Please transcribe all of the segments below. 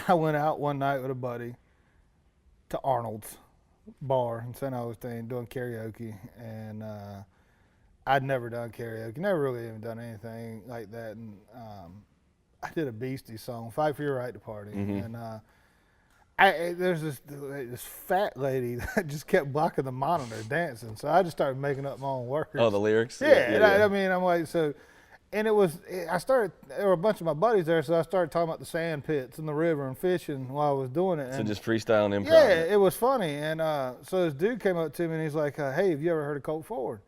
I went out one night with a buddy to Arnold's bar in St. Augustine doing karaoke, and I'd never done karaoke, never really even done anything like that, and I did a Beastie song, "Fight for Your Right to Party," and there's this fat lady that just kept blocking the monitor dancing, so I just started making up my own words. Oh, the lyrics? Yeah. I mean, I'm like, so, and there were a bunch of my buddies there, so I started talking about the sand pits and the river and fishing while I was doing it. So and just freestyle and improv. yeah, it was funny, and so this dude came up to me and he's like, "Hey, have you ever heard of Colt Ford?"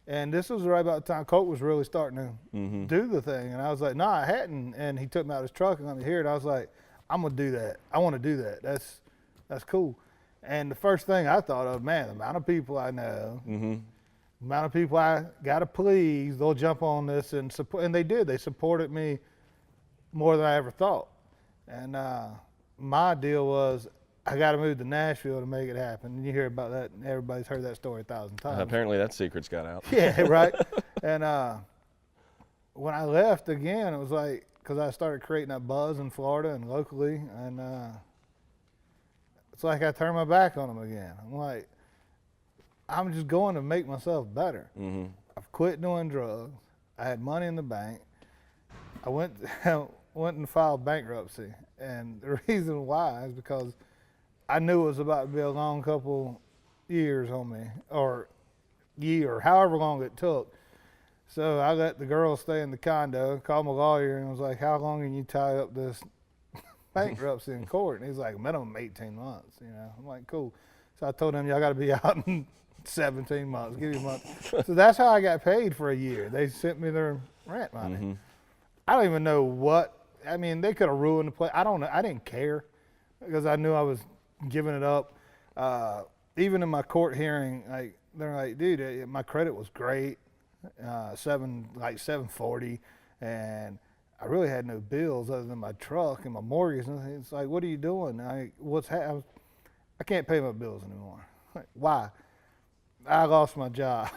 And this was right about the time Colt was really starting to do the thing, and I was like, "No, I hadn't." And he took me out his truck and let me hear it. I was like, "I'm gonna do that. I want to do that. That's cool." And the first thing I thought of, man, the amount of people I know, the amount of people I gotta please, they'll jump on this and support. And they did. They supported me more than I ever thought. And my deal was, I got to move to Nashville to make it happen. And you hear about that, and everybody's heard that story 1,000 times. Apparently that secret's got out. Yeah, right. And when I left again, it was like, because I started creating that buzz in Florida and locally, and it's like I turned my back on them again. I'm like, I'm just going to make myself better. I've quit doing drugs. I had money in the bank. I went and filed bankruptcy, and the reason why is because I knew it was about to be a long couple years on me, or year, however long it took. So I let the girl stay in the condo, called my lawyer, and was like, "How long can you tie up this bankruptcy in court?" And he's like, "Minimum 18 months, you know." I'm like, "Cool." So I told him, "Y'all got to be out in 17 months. Give you a month." So that's how I got paid for a year. They sent me their rent money. I don't even know what. I mean, they could have ruined the place. I don't know. I didn't care because I knew I was giving it up. Even in my court hearing, like they're like, "Dude, my credit was great, 740, and I really had no bills other than my truck and my mortgage." And it's like, "What are you doing?" I can't pay my bills anymore. Like, why? I lost my job.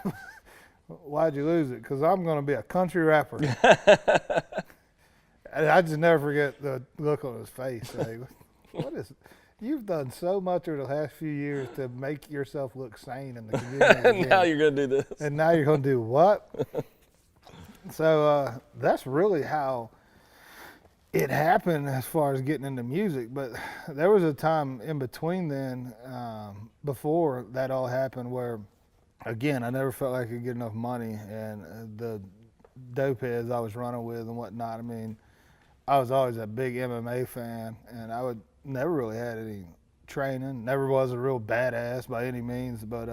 Why'd you lose it? Because I'm going to be a country rapper. And I just never forget the look on his face. Like, what is it? You've done so much over the last few years to make yourself look sane in the community. And now you're going to do this. And now you're going to do what? So that's really how it happened as far as getting into music. But there was a time in between then, before that all happened, where, again, I never felt like I could get enough money. And the dope heads I was running with and whatnot, I mean, I was always a big MMA fan, and I never really had any training, never was a real badass by any means, but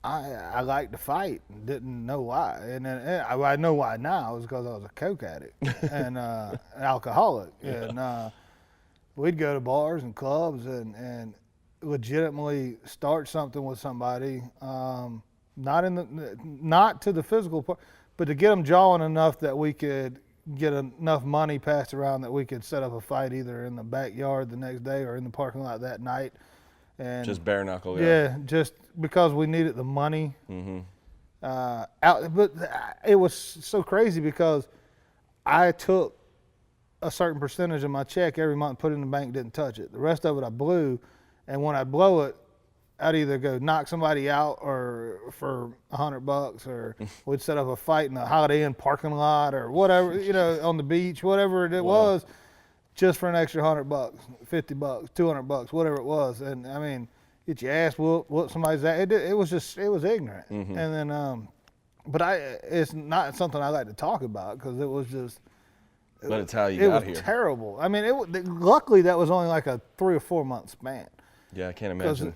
I liked to fight and didn't know why. And then I know why now. It was because I was a coke addict and an alcoholic. And we'd go to bars and clubs and legitimately start something with somebody, not to the physical part, but to get them jawing enough that we could get enough money passed around that we could set up a fight either in the backyard the next day or in the parking lot that night. And just bare knuckle. Yeah, just because we needed the money. But it was so crazy because I took a certain percentage of my check every month, put it in the bank, didn't touch it. The rest of it I blew, and when I blow it, I'd either go knock somebody out or for $100, or we'd set up a fight in the Holiday Inn parking lot or whatever, you know, on the beach, whatever it was, just for an extra $100, $50, $200, whatever it was. And I mean, get your ass whoop somebody's ass. It was ignorant. And then, but it's not something I like to talk about because it was just. But it's how you got here. It was terrible. I mean, luckily that was only like a 3 or 4 month span. Yeah, I can't imagine.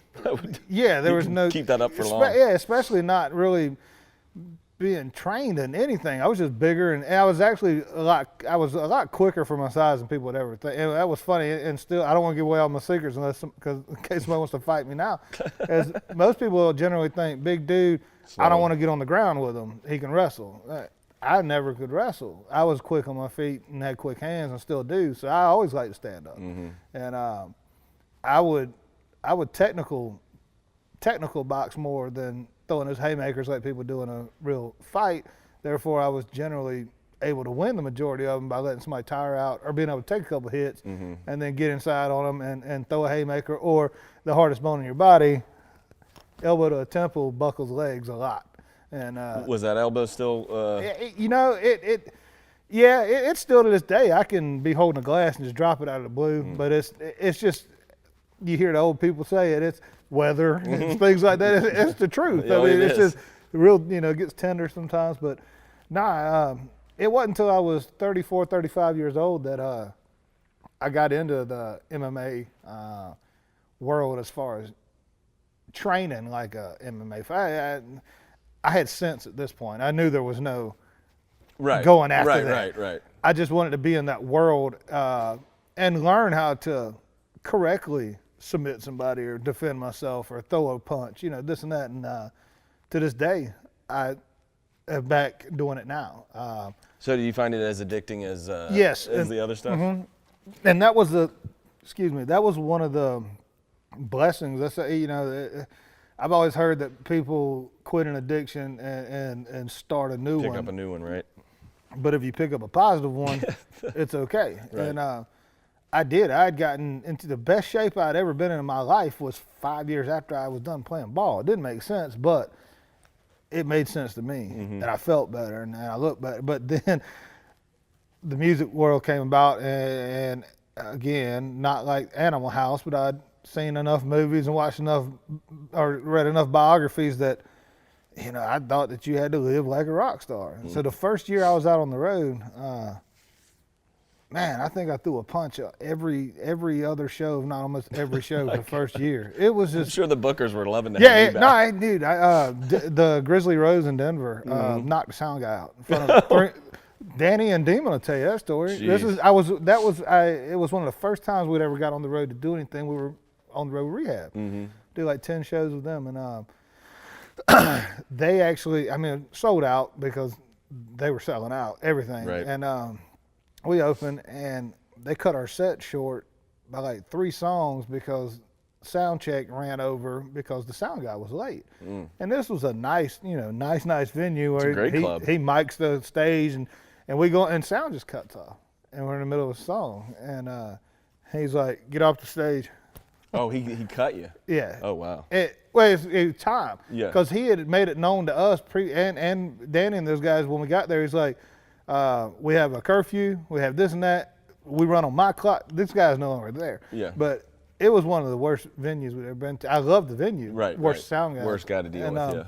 Yeah, there was no. Keep that up for long. Yeah, especially not really being trained in anything. I was just bigger, and I was actually a lot quicker for my size than people would ever think. And that was funny. And still, I don't want to give away all my secrets because in case somebody wants to fight me now, as most people will generally think, big dude, I don't want to get on the ground with him. He can wrestle. I never could wrestle. I was quick on my feet and had quick hands, and still do. So I always like to stand up. And I would technical box more than throwing those haymakers like people do in a real fight. Therefore, I was generally able to win the majority of them by letting somebody tire out or being able to take a couple hits and then get inside on them and throw a haymaker, or the hardest bone in your body, elbow to a temple, buckles legs a lot. And was that elbow still? It's still to this day. I can be holding a glass and just drop it out of the blue, but it's just, you hear the old people say it. It's weather and things like that. It's the truth. I mean, it's just real. It gets tender sometimes, but it wasn't until I was 34, 35 years old that I got into the MMA world as far as training like a MMA fight. I had sense at this point. I knew there was no going after that. Right. I just wanted to be in that world and learn how to correctly submit somebody or defend myself or throw a punch, this and that. And to this day, I am back doing it now. So do you find it as addicting as yes, as the other stuff? And that was that was one of the blessings. That's I've always heard that people quit an addiction and start a new one. Pick up a new one, right? But if you pick up a positive one, it's okay. Right. And I did. I had gotten into the best shape I'd ever been in my life was 5 years after I was done playing ball. It didn't make sense, but it made sense to me, and I felt better, and I looked better. But then the music world came about, and again, not like Animal House, but I'd seen enough movies and watched enough or read enough biographies that, I thought that you had to live like a rock star. So the first year I was out on the road, man, I think I threw a punch every other show, if not almost every show for the first year. It was just. I'm sure the bookers were loving to have you back. Dude, the Grizzly Rose in Denver knocked the sound guy out in front of Danny and Demon will tell you that story. Jeez. It was one of the first times we'd ever got on the road to do anything. We were on the road with Rehab. Did like 10 shows with them, and they actually, sold out because they were selling out everything. Right. And we opened, and they cut our set short by like 3 songs because sound check ran over because the sound guy was late. And this was a nice venue where great club. he mics the stage, and we go, and sound just cuts off, and we're in the middle of a song, and he's like, "Get off the stage." Oh, he cut you. Yeah. Oh, wow. It was time. Yeah. Because he had made it known to us and Danny and those guys when we got there. He's like, we have a curfew, we have this and that, we run on my clock. This guy's no longer there. Yeah. But it was one of the worst venues we've ever been to. I love the venue. Right. Worst sound guy. Worst guy to deal with.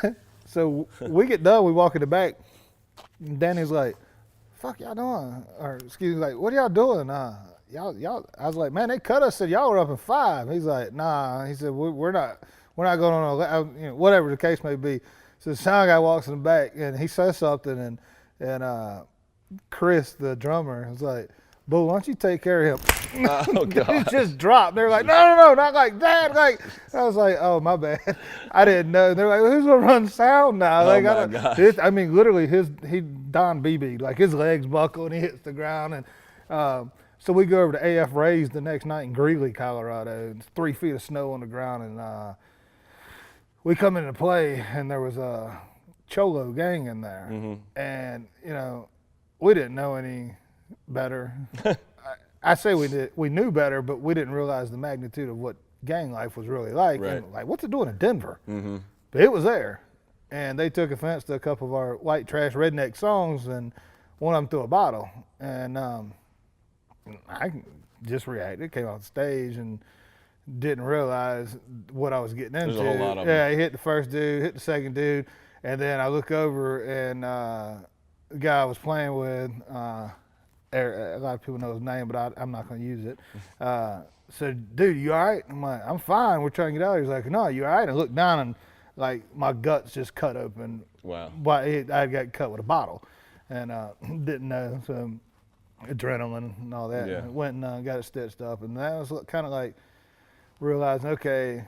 Yeah. So we get done, we walk in the back, and Danny's like, "Fuck y'all doing?" Or excuse me, like, "What are y'all doing?" Y'all. I was like, "Man, they cut us. Said y'all were up in 5." He's like, "Nah." He said, "We're not going on whatever the case may be." So the sound guy walks in the back and he says something, and Chris, the drummer, was like, "Bull, why don't you take care of him?" Oh God. He just dropped. They're like, no, not like that. Like, I was like, "Oh, my bad." I didn't know. They're like, "Who's gonna run sound now?" Oh, Like, my gosh. Literally, he Don BB, like his legs buckle and he hits the ground, and so we go over to AF Rays the next night in Greeley, Colorado. It's 3 feet of snow on the ground, and we come into play, and there was a Cholo gang in there, and we didn't know any better. I say we knew better, but we didn't realize the magnitude of what gang life was really like. Right. And like, what's it doing in Denver? But it was there, and they took offense to a couple of our white trash redneck songs, and one of them threw a bottle, and I just reacted, came off the stage, and didn't realize what I was getting into. There's a whole lot of them. Yeah, he hit the first dude, hit the second dude, and then I look over, and the guy I was playing with, a lot of people know his name, but I'm not going to use it, said, "Dude, you all right?" I'm like, "I'm fine. We're trying to get out." He's like, "No, you all right?" And I looked down, and like my guts just cut open. Wow. But I got cut with a bottle, and didn't know. So adrenaline and all that. Yeah. And went and got it stitched up, and that was kind of like realizing, okay,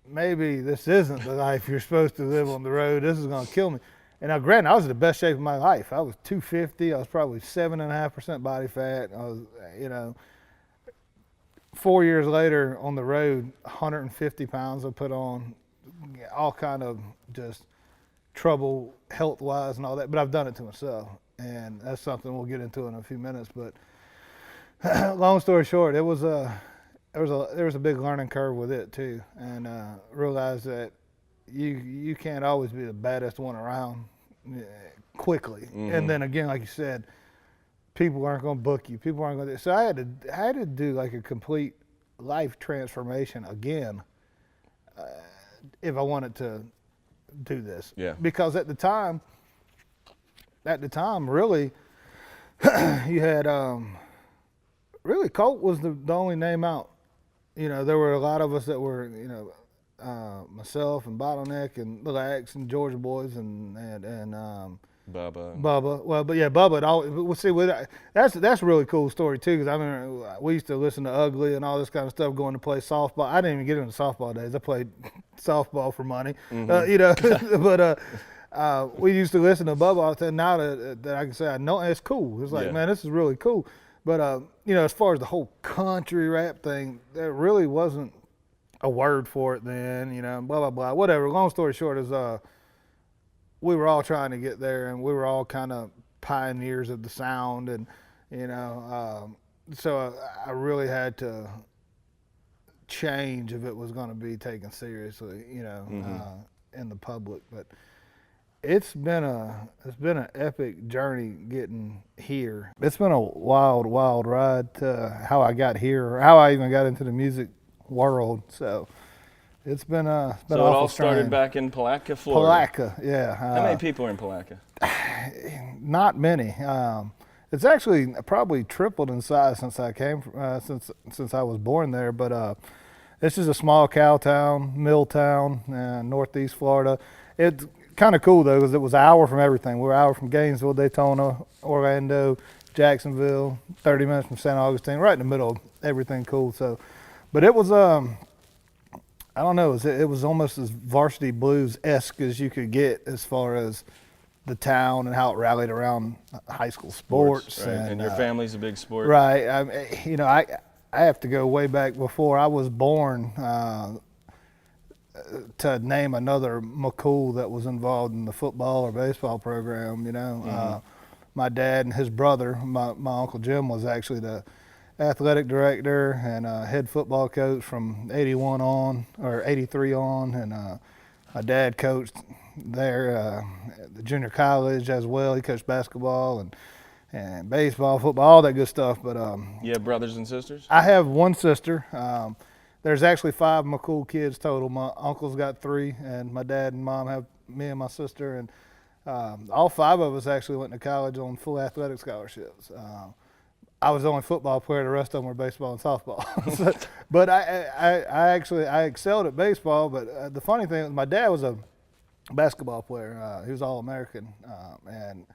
maybe this isn't the life you're supposed to live on the road. This is going to kill me. And now, granted, I was in the best shape of my life. I was 250. I was probably 7.5% body fat. I was, 4 years later on the road, 150 pounds I put on, all kind of just trouble health-wise and all that. But I've done it to myself. and that's something we'll get into in a few minutes. But long story short, there was a big learning curve with it too, and realized that you can't always be the baddest one around quickly. And then again, like you said, people aren't going to book you. People aren't going to. So I had to do like a complete life transformation again if I wanted to do this. Yeah. Because at the time, really, you had really Colt was the only name out. You know, there were a lot of us that were, you know, myself and Bottleneck and Little Axe and Georgia Boys and Bubba. Well, but yeah, Bubba. We'll see. That's a really cool story too, because I remember we used to listen to Ugly and all this kind of stuff, going to play softball. I didn't even get into softball days. I played softball for money, you know. But we used to listen to Bubba all the time. Now that I can say I know, it's cool. It's like, man, this is really cool. But you know, as far as the whole country rap thing, there really wasn't a word for it then. You know, blah blah blah. Whatever. Long story short is we were all trying to get there, and we were all kind of pioneers of the sound, and you know, so I really had to change if it was going to be taken seriously, you know, in the public. But it's been an epic journey getting here. It's been a wild ride to how I got here, or how I even got into the music world. So. It's been So it all started back in Palatka, Florida. Palatka, yeah. How many people are in Palatka? Not many. It's actually probably tripled in size since I came, since I was born there. But it's just a small cow town, mill town, northeast Florida. It's kind of cool though, because it was an hour from everything. We were an hour from Gainesville, Daytona, Orlando, Jacksonville, 30 minutes from St. Augustine, right in the middle of everything cool. So, but it was I don't know. It was almost as Varsity Blues-esque as you could get as far as the town and how it rallied around high school sports. Right. And your family's a big sport. Right. You know, I have to go way back before I was born to name another McCool that was involved in the football or baseball program. You know, my dad and his brother, my Uncle Jim, was actually the athletic director and head football coach from 81 on, or 83 on, and my dad coached there at the junior college as well. He coached basketball and baseball, football, all that good stuff. But you have brothers and sisters? I have one sister. There's actually 5 McCool kids total. My uncle's got 3, and my dad and mom have me and my sister, and all 5 of us actually went to college on full athletic scholarships. I was the only football player. The rest of them were baseball and softball. But I excelled at baseball. But the funny thing was, my dad was a basketball player. He was All-American, and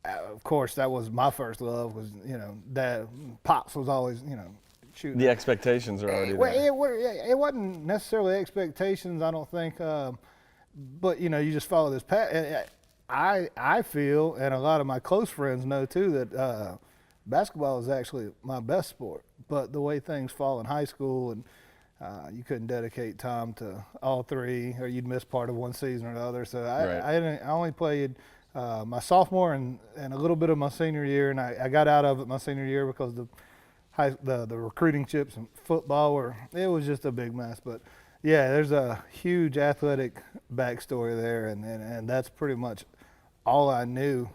of course that was my first love. Was, you know, Dad, Pops was always, you know, shooting. The expectations are already there. It wasn't necessarily expectations, I don't think. But you know, you just follow this path. I feel, and a lot of my close friends know too, that basketball is actually my best sport, but the way things fall in high school, and you couldn't dedicate time to all 3, or you'd miss part of one season or the other. So I only played my sophomore and a little bit of my senior year, and I got out of it my senior year because the recruiting chips and football it was just a big mess. But yeah, there's a huge athletic backstory there, and that's pretty much all I knew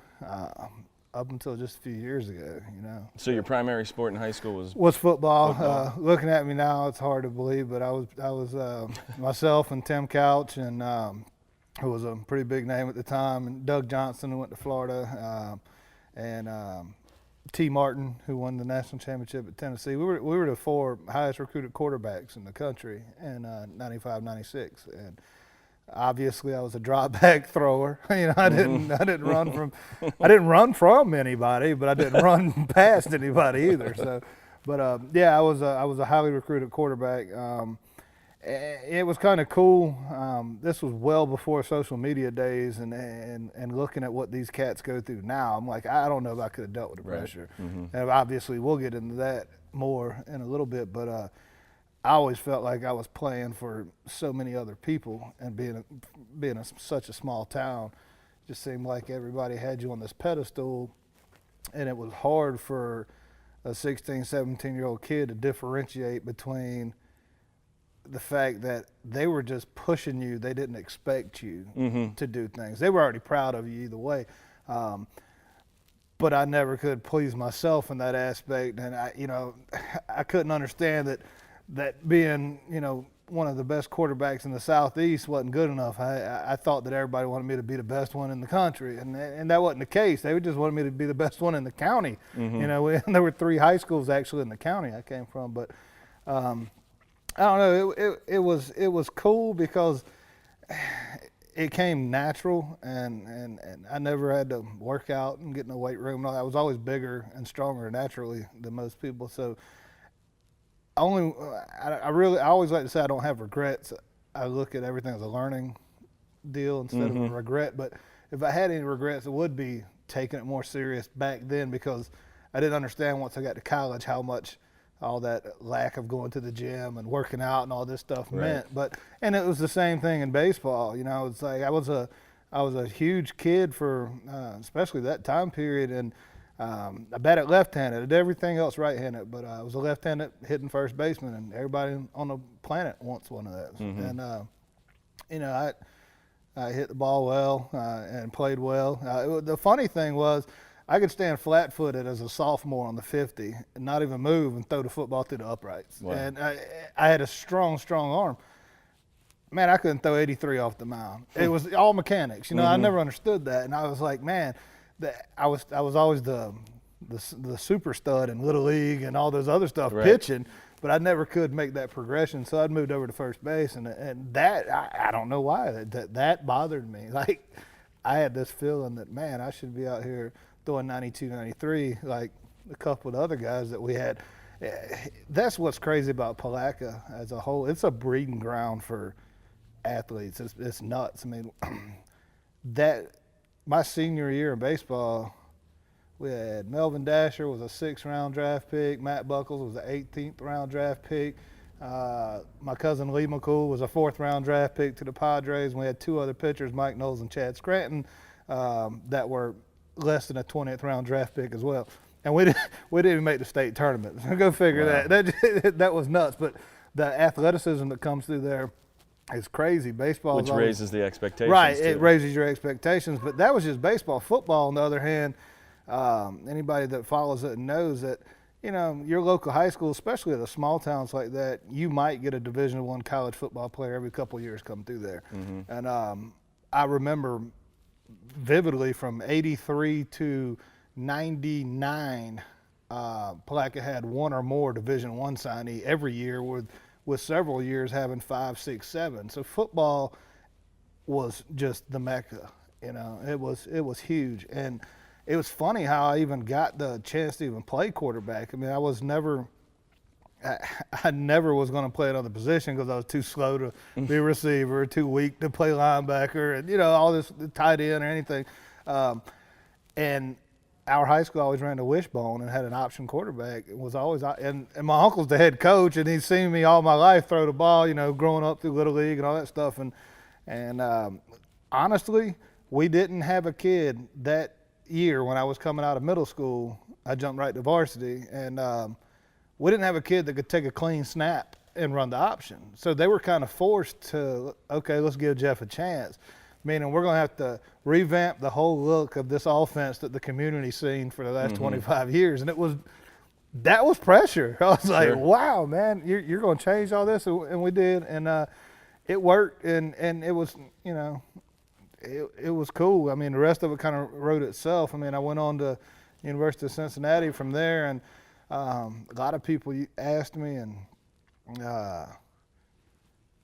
up until just a few years ago, you know. So your primary sport in high school was football. Looking at me now, it's hard to believe, but I was myself and Tim Couch, and who was a pretty big name at the time, and Doug Johnson, who went to Florida, and T. Martin, who won the national championship at Tennessee. We were the 4 highest recruited quarterbacks in the country in 95, 96, and obviously I was a drop back thrower. You know, I didn't run from anybody, but I didn't run past anybody either. So, but yeah, I was a highly recruited quarterback. It was kind of cool. This was well before social media days, and looking at what these cats go through now, I'm like, I don't know if I could have dealt with the pressure. And obviously we'll get into that more in a little bit, but I always felt like I was playing for so many other people, and being such a small town, just seemed like everybody had you on this pedestal, and it was hard for a 16, 17-year-old kid to differentiate between the fact that they were just pushing you. They didn't expect you to do things. They were already proud of you either way. But I never could please myself in that aspect. And I couldn't understand that being, one of the best quarterbacks in the Southeast wasn't good enough. I thought that everybody wanted me to be the best one in the country, and that wasn't the case. They just wanted me to be the best one in the county. There were 3 high schools actually in the county I came from, but I don't know. It was cool because it came natural, and I never had to work out and get in the weight room. I was always bigger and stronger naturally than most people. So I always like to say I don't have regrets. I look at everything as a learning deal instead of a regret. But if I had any regrets, it would be taking it more serious back then, because I didn't understand once I got to college how much all that lack of going to the gym and working out and all this stuff meant. And it was the same thing in baseball. It's like I was a huge kid for especially that time period, and I batted left-handed. I did everything else right-handed, but I was a left-handed hitting first baseman, and everybody on the planet wants one of those. And I hit the ball well and played well. The funny thing was, I could stand flat-footed as a sophomore on the 50 and not even move and throw the football through the uprights. Wow. And I had a strong arm. Man, I couldn't throw 83 off the mound. It was all mechanics. I never understood that. And I was like, man, I was always the super stud in Little League and all those other stuff pitching, but I never could make that progression. So I'd moved over to first base, and that I don't know why that bothered me. Like, I had this feeling that, man, I should be out here throwing 92, 93 like a couple of the other guys that we had. That's what's crazy about Palatka as a whole. It's a breeding ground for athletes. It's nuts. I mean, my senior year in baseball, we had Melvin Dasher was a 6th-round draft pick. Matt Buckles was an 18th-round draft pick. My cousin Lee McCool was a 4th-round draft pick to the Padres. And we had 2 other pitchers, Mike Knowles and Chad Scranton, that were less than a 20th round draft pick as well, and we didn't even make the state tournament. Go figure. Wow. That was nuts. But the athleticism that comes through there is crazy. Baseball, which raises the expectations. Right, too. It raises your expectations. But that was just baseball. Football, on the other hand, anybody that follows it knows that your local high school, especially at the small towns like that, you might get a Division I college football player every couple of years come through there. And I remember vividly from 83 to 99, Palatka had 1 or more Division I signee every year, with several years having 5, 6, 7. So football was just the mecca. It was huge, and it was funny how I even got the chance to even play quarterback. I mean, I never was going to play another position because I was too slow to be a receiver, too weak to play linebacker, and all this tight end or anything. And our high school always ran the wishbone and had an option quarterback. It was always, and my uncle's the head coach, and he's seen me all my life throw the ball, growing up through Little League and all that stuff. And honestly, we didn't have a kid that year when I was coming out of middle school. I jumped right to varsity, and we didn't have a kid that could take a clean snap and run the option. So they were kind of forced to, okay, let's give Jeff a chance. Meaning we're going to have to revamp the whole look of this offense that the community's seen for the last 25 years. And that was pressure. I was like, wow, man, you're going to change all this? And we did. And it worked. And it was, it was cool. I mean, the rest of it kind of wrote itself. I mean, I went on to University of Cincinnati from there, and a lot of people asked me and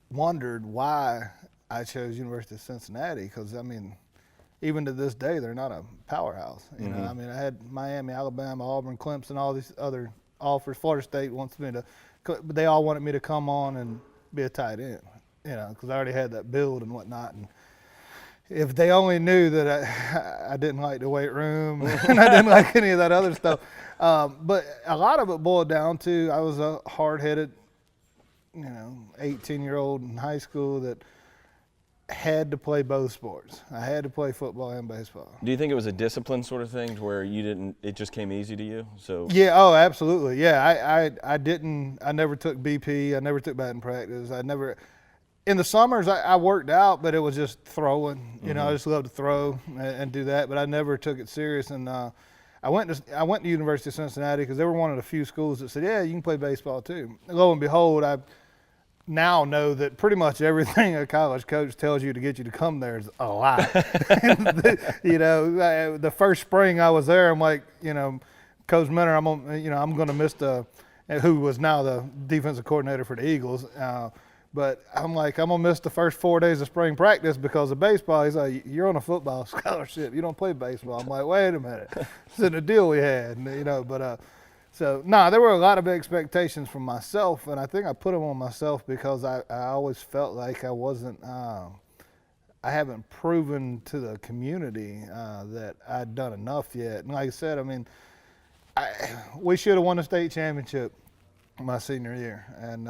wondered why I chose University of Cincinnati, because, I mean, even to this day, they're not a powerhouse. You know, I mean, I had Miami, Alabama, Auburn, Clemson, all these other offers. Florida State wants me to, but they all wanted me to come on and be a tight end, because I already had that build and whatnot. And if they only knew that I didn't like the weight room and I didn't like any of that other stuff. But a lot of it boiled down to I was a hard-headed, 18-year-old in high school that had to play both sports. I had to play football and baseball. Do you think it was a discipline sort of thing to where you didn't? It just came easy to you. So Yeah. Oh, absolutely. Yeah. I didn't. I never took BP. I never took batting practice. I never. In the summers, I worked out, but it was just throwing. You know, I just loved to throw and do that. But I never took it serious. And I went to University of Cincinnati because they were one of the few schools that said, "Yeah, you can play baseball too." Lo and behold, I now know that pretty much everything a college coach tells you to get you to come there is a lie. You know, the first spring I was there, I'm like, you know, Coach Minner, I'm going to miss who was now the defensive coordinator for the Eagles. But I'm like, I'm going to miss the first 4 days of spring practice because of baseball. He's like, you're on a football scholarship. You don't play baseball. I'm like, wait a minute. This isn't a deal we had, you know. But so, there were a lot of expectations from myself, and I think I put them on myself because I always felt like I wasn't I haven't proven to the community that I'd done enough yet. And like I said, I mean, we should have won the state championship my senior year, and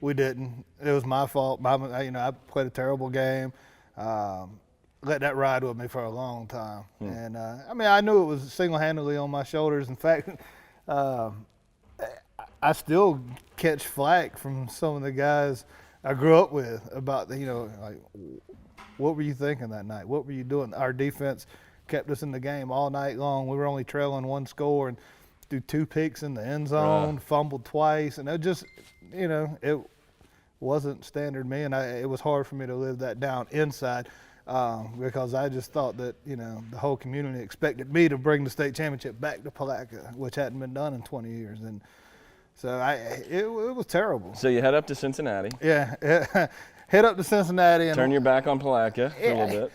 we didn't. It was my fault. I played a terrible game. Let that ride with me for a long time. And I knew it was single-handedly on my shoulders. In fact, I still catch flack from some of the guys I grew up with about what were you thinking that night? What were you doing? Our defense kept us in the game all night long. We were only trailing one score and threw 2 picks in the end zone, fumbled twice, and it just, it wasn't standard me, and it was hard for me to live that down inside because I just thought that, the whole community expected me to bring the state championship back to Palatka, which hadn't been done in 20 years. And so it was terrible. So you head up to Cincinnati. Yeah, head up to Cincinnati. And turn your back on Palatka for a little bit.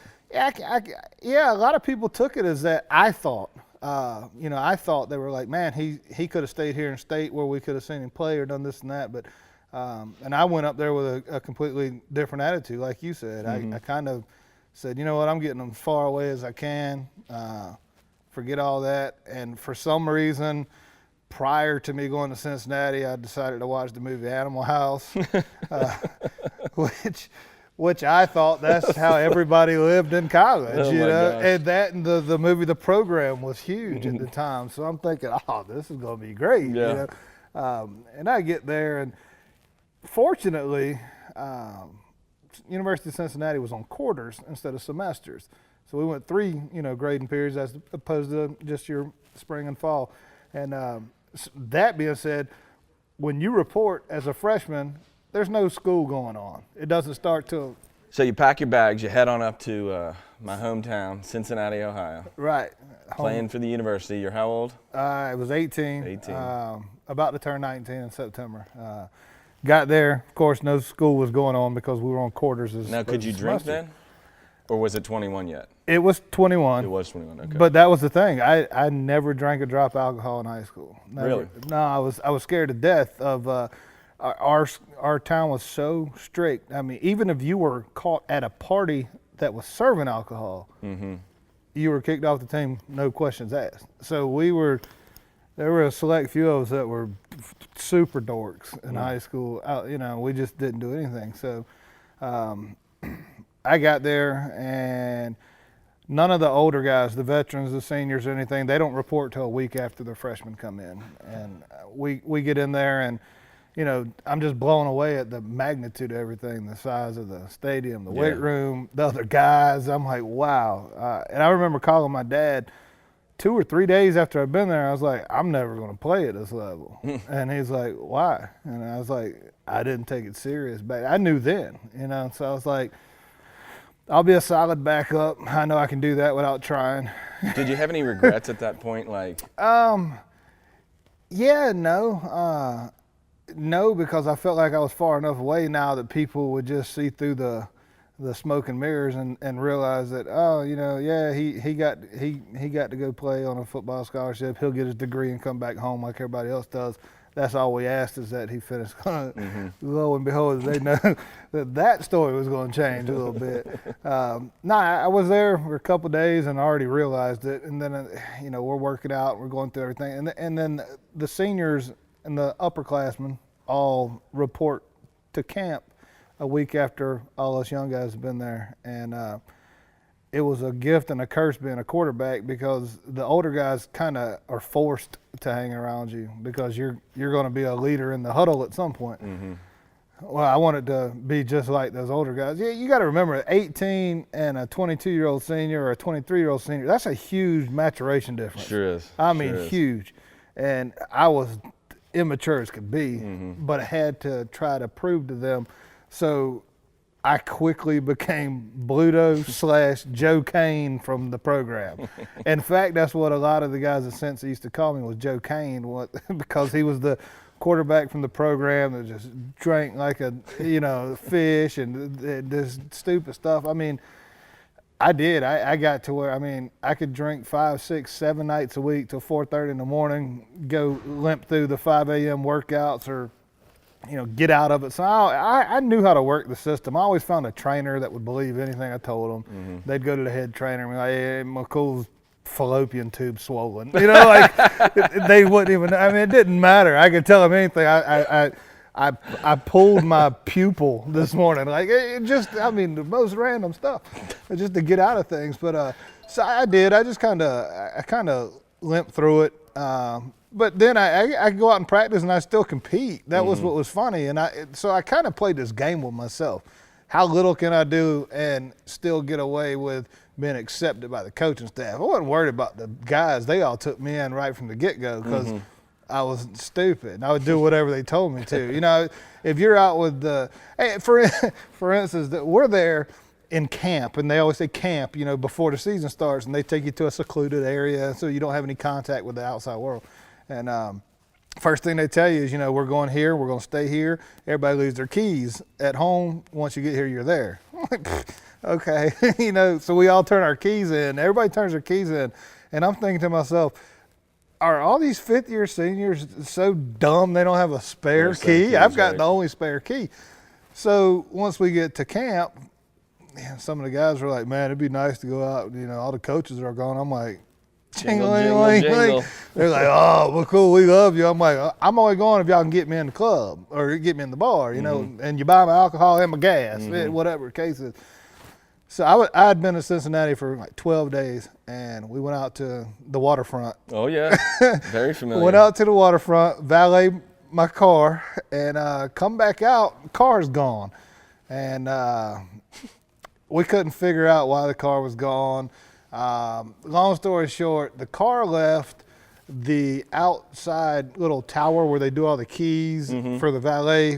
Yeah, a lot of people took it as that. I thought, I thought they were like, man, he could have stayed here in state where we could have seen him play or done this and that. But and I went up there with a completely different attitude, like you said. I kind of said, you know what, I'm getting them as far away as I can. Forget all that. And for some reason, prior to me going to Cincinnati, I decided to watch the movie Animal House, which I thought that's how everybody lived in college, Gosh. And the movie The Program was huge at the time. So I'm thinking, this is going to be great, and I get there, and fortunately, University of Cincinnati was on quarters instead of semesters. So we went 3, grading periods as opposed to just your spring and fall. And that being said, when you report as a freshman, there's no school going on. It doesn't start till. So you pack your bags, you head on up to my hometown, Cincinnati, Ohio. Right. Playing for the university. You're how old? I was 18. 18. About to turn 19 in September. Got there. Of course, no school was going on because we were on quarters. Now, could you drink then? Or was it 21 yet? It was 21. It was 21, okay. But that was the thing. I never drank a drop of alcohol in high school. Never. Really? No, I was scared to death of our town was so strict. I mean, even if you were caught at a party that was serving alcohol, you were kicked off the team, no questions asked. So there were a select few of us that were super dorks in high school. We just didn't do anything. So I got there, and none of the older guys, the veterans, the seniors, or anything, they don't report till a week after the freshmen come in. And we get in there, and I'm just blown away at the magnitude of everything, the size of the stadium, the weight room, the other guys. I'm like, wow. And I remember calling my dad 2 or 3 days after I'd been there. I was like, I'm never going to play at this level. And he's like, why? And I was like, I didn't take it serious back. I knew then, so I was like, I'll be a solid backup. I know I can do that without trying. Did you have any regrets at that point? Yeah, no. No, because I felt like I was far enough away now that people would just see through the smoke and mirrors and realize that, he got to go play on a football scholarship. He'll get his degree and come back home like everybody else does. That's all we asked, is that he finished. Lo and behold, they know that story was going to change a little bit. I was there for a couple of days and I already realized it. And then, we're working out, we're going through everything. And then the seniors and the upperclassmen all report to camp a week after all us young guys have been there, and it was a gift and a curse being a quarterback because the older guys kind of are forced to hang around you because you're going to be a leader in the huddle at some point. Mm-hmm. Well, I wanted to be just like those older guys. Yeah, you got to remember, 18 and a 22-year-old senior or a 23-year-old senior, that's a huge maturation difference. Sure is. I mean, huge. And I was immature as could be, but I had to try to prove to them. So I quickly became Bluto / Joe Kane from the program. In fact, that's what a lot of the guys at Cincy used to call me, was Joe Kane, because he was the quarterback from the program that just drank like a fish and this stupid stuff. I mean, I did. I got to where, I mean, I could drink 5, 6, 7 nights a week till 4:30 in the morning, go limp through the 5 a.m. workouts or, get out of it. So I knew how to work the system. I always found a trainer that would believe anything I told them. They'd go to the head trainer and be like, hey, McCool's fallopian tube swollen. Like they wouldn't even, I mean, it didn't matter. I could tell them anything. I pulled my pupil this morning. Like it just, I mean, the most random stuff just to get out of things. But so I did. I just kind of limped through it. But then I go out and practice and I still compete. That was what was funny. And so I kind of played this game with myself. How little can I do and still get away with being accepted by the coaching staff? I wasn't worried about the guys. They all took me in right from the get-go because I was stupid. And I would do whatever they told me to. If you're out with for instance, we're there in camp, and they always say camp, before the season starts, and they take you to a secluded area so you don't have any contact with the outside world. And first thing they tell you is, we're going here, we're going to stay here. Everybody leaves their keys at home. Once you get here, you're there. I'm like, okay, so we all turn our keys in. Everybody turns their keys in. And I'm thinking to myself, are all these fifth-year seniors so dumb they don't have a spare key? I've got the only spare key. So once we get to camp, some of the guys were like, man, it'd be nice to go out. All the coaches are gone. I'm like, jingle. They're like, oh, well, cool, we love you. I'm like, I'm only going if y'all can get me in the club or get me in the bar, and you buy my alcohol and my gas, whatever the case is. So I had been in Cincinnati for like 12 days, and we went out to the waterfront. Oh, yeah. Very familiar. Went out to the waterfront, valet my car, and come back out, car's gone. And we couldn't figure out why the car was gone. Long story short, the car left the outside little tower where they do all the keys for the valet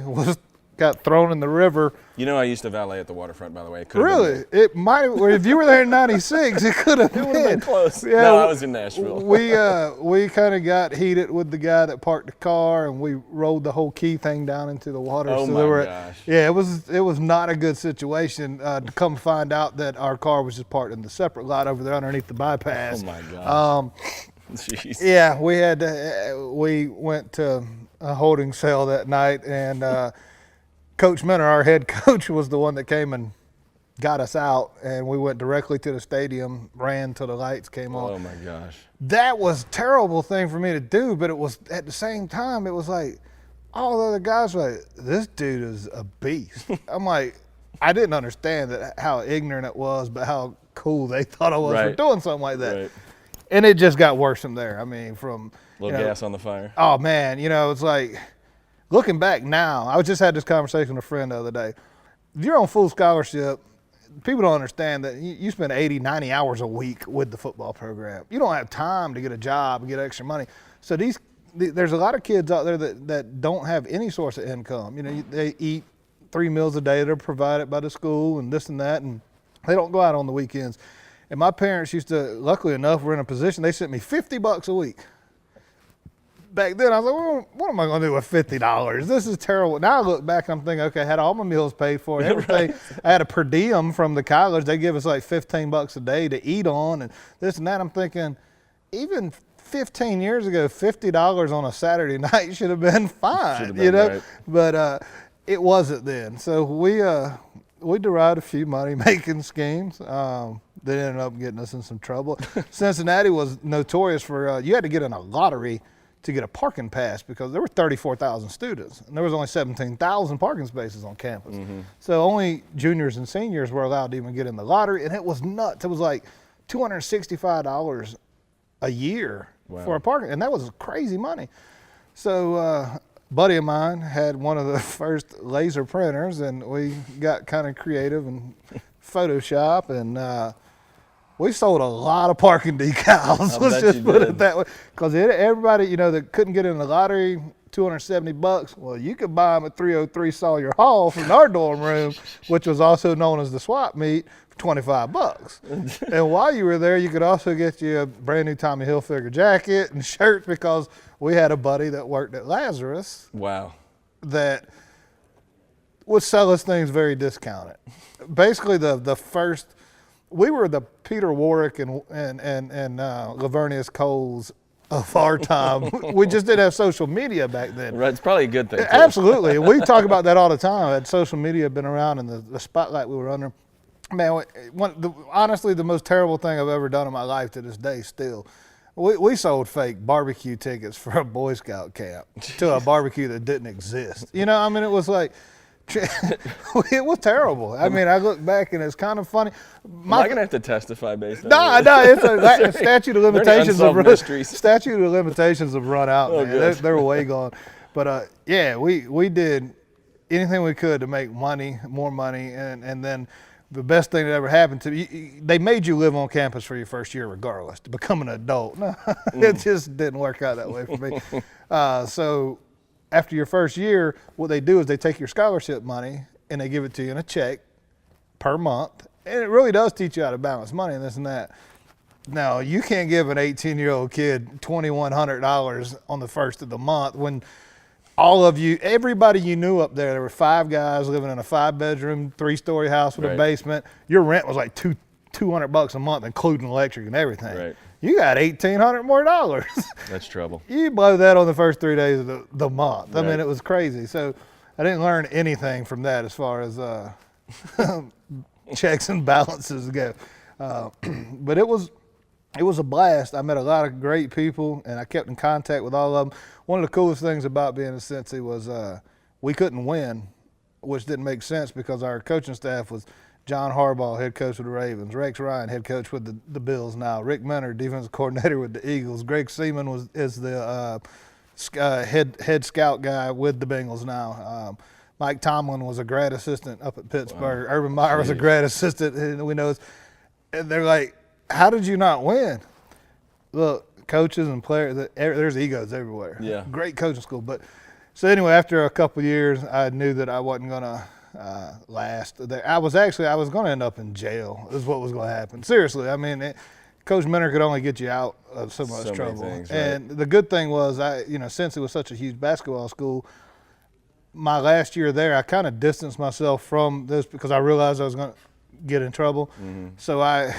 got thrown in the river. I used to valet at the waterfront, by the way. Really? It might have, if you were there in 96, it could have been. It would have been close. Yeah, no, I was in Nashville. we kind of got heated with the guy that parked the car, and we rolled the whole key thing down into the water. Oh, my gosh. Yeah, it was not a good situation to come find out that our car was just parked in the separate lot over there underneath the bypass. Oh, my gosh. Jeez. Yeah, we went to a holding cell that night, and Coach Minner, our head coach, was the one that came and got us out, and we went directly to the stadium, ran till the lights came on. Oh, my gosh. That was a terrible thing for me to do, but it was, at the same time, it was like, all the other guys were like, this dude is a beast. I'm like, I didn't understand how ignorant it was, but how cool they thought I was for doing something like that. Right. And it just got worse from there. I mean, from a little gas on the fire. Oh, man, it's like, looking back now, I just had this conversation with a friend the other day. If you're on full scholarship, people don't understand that you spend 80, 90 hours a week with the football program. You don't have time to get a job and get extra money. So there's a lot of kids out there that don't have any source of income. They eat 3 meals a day that are provided by the school and this and that, and they don't go out on the weekends. And my parents used to, luckily enough, were in a position, they sent me $50 a week. Back then, I was like, well, what am I going to do with $50? This is terrible. Now I look back and I'm thinking, okay, I had all my meals paid for, everything. Right. I had a per diem from the college. They give us like $15 a day to eat on and this and that. I'm thinking, even 15 years ago, $50 on a Saturday night should have been fine, Right. But it wasn't then. So we derived a few money-making schemes. That ended up getting us in some trouble. Cincinnati was notorious for, you had to get in a lottery to get a parking pass because there were 34,000 students and there was only 17,000 parking spaces on campus. So only juniors and seniors were allowed to even get in the lottery, and it was nuts. It was like $265 a year for a parking, and that was crazy money. So a buddy of mine had one of the first laser printers, and we got kind of creative and Photoshop, and we sold a lot of parking decals. Let's just put it that way. Because everybody, you know, that couldn't get in the lottery, $270. Well, you could buy them at 303 Sawyer Hall from our dorm room, which was also known as the swap meet, for $25. And while you were there, you could also get you a brand new Tommy Hilfiger jacket and shirts, because we had a buddy that worked at Lazarus. Wow. That would sell us things very discounted. Basically, the first. We were the Peter Warwick and Lavernius Coles of our time. We just didn't have social media back then. Right, it's probably a good thing, too. Absolutely. We talk about that all the time. Had social media been around and the spotlight we were under. Man, honestly, the most terrible thing I've ever done in my life to this day still. We sold fake barbecue tickets for a Boy Scout camp to a barbecue that didn't exist. You know, I mean, it was like, it was terrible. I mean, I look back and it's kind of funny. Am I gonna have to testify based on No, it's a statute of limitations statute of limitations have run out, man. They're way gone. But yeah, we did anything we could to make money, more money, and then the best thing that ever happened to me, they made you live on campus for your first year regardless to become an adult. No, it just didn't work out that way for me. So after your first year, what they do is they take your scholarship money and they give it to you in a check per month. And it really does teach you how to balance money and this and that. Now, you can't give an 18-year-old kid $2,100 on the first of the month when all of you, everybody you knew up there were 5 guys living in a 5-bedroom, 3-story house with a basement. Your rent was like $200 a month, including electric and everything. Right. You got $1,800 more dollars. That's trouble. You blow that on the first 3 days of the month. I mean, it was crazy. So I didn't learn anything from that as far as checks and balances go. But it was a blast. I met a lot of great people, and I kept in contact with all of them. One of the coolest things about being a Cincy was we couldn't win, which didn't make sense because our coaching staff was John Harbaugh, head coach with the Ravens. Rex Ryan, head coach with the Bills now. Rick Mentor, defensive coordinator with the Eagles. Greg Seaman is the head scout guy with the Bengals now. Mike Tomlin was a grad assistant up at Pittsburgh. Wow. Urban Meyer was a grad assistant. And we know, and they're like, how did you not win? Look, coaches and players, there's egos everywhere. Yeah. Great coaching school. But so anyway, after a couple of years, I knew that I wasn't going to last there. I was going to end up in jail is what was going to happen. Seriously. I mean, Coach Mentor could only get you out of so much trouble. Things, right? And the good thing was, since it was such a huge basketball school, my last year there, I kind of distanced myself from this because I realized I was going to get in trouble. Mm-hmm. So I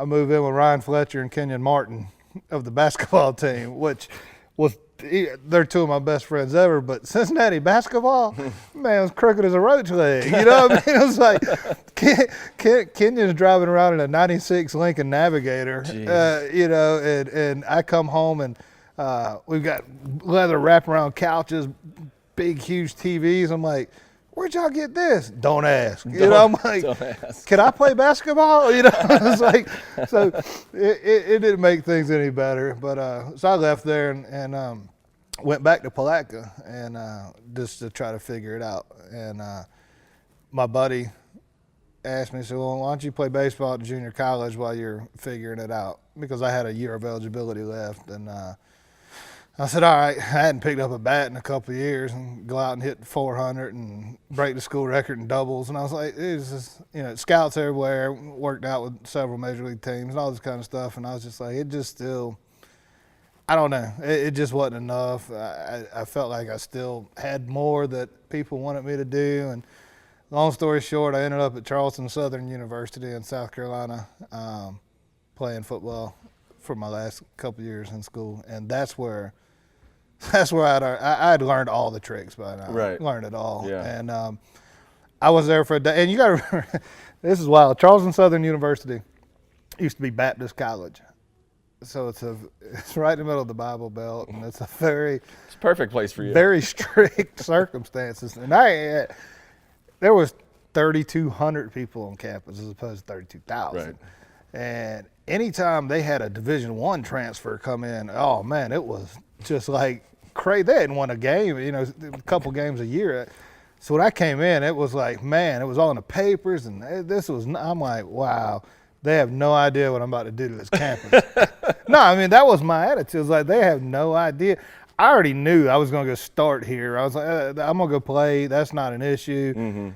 moved in with Ryan Fletcher and Kenyon Martin of the basketball team, which was they're two of my best friends ever. But Cincinnati basketball, man, it was crooked as a roach leg. You know what I mean? It was like Kenyon's driving around in a '96 Lincoln Navigator, and I come home and we've got leather wraparound couches, big, huge TVs. I'm like, where'd y'all get this? Don't ask. I'm like, can I play basketball? It's like, so it didn't make things any better. But so I left there and went back to Palatka and just to try to figure it out. And my buddy asked me, said, well, why don't you play baseball at the junior college while you're figuring it out? Because I had a year of eligibility left. And I said, all right. I hadn't picked up a bat in a couple of years and go out and hit 400 and break the school record in doubles. And I was like, it's just, scouts everywhere, worked out with several major league teams and all this kind of stuff. And I was just like, it just still, I don't know. It just wasn't enough. I felt like I still had more that people wanted me to do. And long story short, I ended up at Charleston Southern University in South Carolina playing football for my last couple of years in school. And that's where I'd learned all the tricks by now. Right. Learned it all. Yeah. And I was there for a day. And you got to remember, this is wild. Charleston Southern University used to be Baptist College. so it's right in the middle of the Bible Belt, and it's a very It's a perfect place for you. very strict circumstances. And there was 3,200 people on campus as opposed to 32,000. Right. And anytime they had a Division I transfer come in, oh man, it was just like crazy. They hadn't won a game, a couple games a year. So when I came in, it was like, man, it was all in the papers, and I'm like, wow, they have no idea what I'm about to do to this campus. No, I mean, that was my attitude. It was like, they have no idea. I already knew I was going to go start here. I was like, I'm going to go play. That's not an issue. Mm-hmm.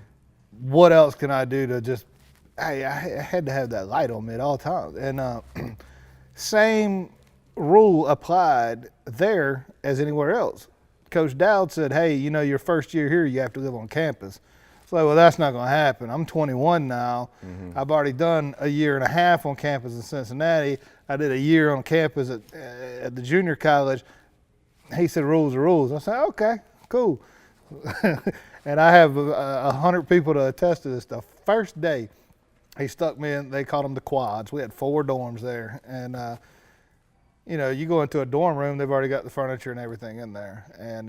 What else can I do to just, I had to have that light on me at all times. And same rule applied there as anywhere else. Coach Dowd said, hey, your first year here, you have to live on campus. It's like, well, that's not going to happen. I'm 21 now. Mm-hmm. I've already done a year and a half on campus in Cincinnati. I did a year on campus at the junior college. He said, rules are rules. I said, okay, cool. And I have 100 people to attest to this. The first day, he stuck me in, they called them the quads. We had 4 dorms there. And, you go into a dorm room, they've already got the furniture and everything in there. And